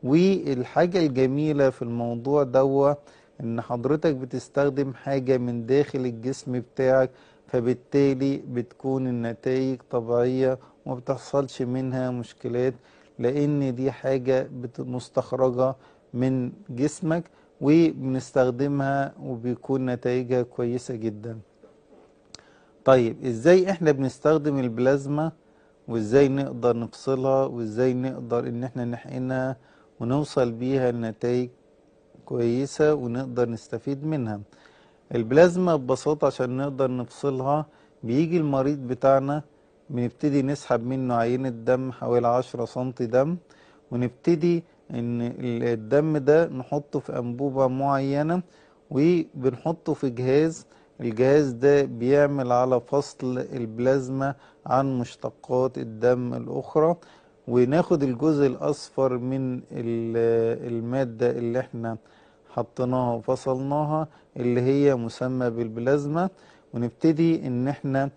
والحاجة الجميلة في الموضوع دوا ان حضرتك بتستخدم حاجة من داخل الجسم بتاعك، فبالتالي بتكون النتائج طبيعية وما بتحصلش منها مشكلات، لان دي حاجة مستخرجة من جسمك وبنستخدمها وبيكون نتائجها كويسة جدا. طيب ازاي احنا بنستخدم البلازما، وازاي نقدر نفصلها، وازاي نقدر ان احنا نحقنها ونوصل بيها لنتائج كويسة ونقدر نستفيد منها؟ البلازما ببساطة عشان نقدر نفصلها، بيجي المريض بتاعنا بنبتدي نسحب منه عينة دم حوالي 10 سنتي دم، ونبتدي ان الدم ده نحطه في انبوبة معينة وبنحطه في جهاز. الجهاز ده بيعمل على فصل البلازما عن مشتقات الدم الاخرى، وناخد الجزء الاصفر من المادة اللي احنا حطيناها وفصلناها اللي هي مسمى بالبلازما، ونبتدي ان احنا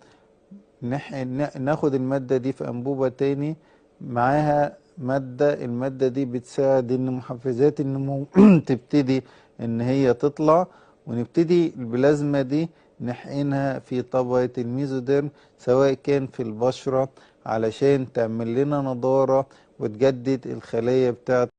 ناخد المادة دي في انبوبة تاني معاها مادة. المادة دي بتساعد ان محفزات النمو تبتدي ان هي تطلع، ونبتدي البلازما دي نحقنها في طبقة الميزوديرم سواء كان في البشرة علشان تعمل لنا نضارة وتجدد الخلايا بتاعت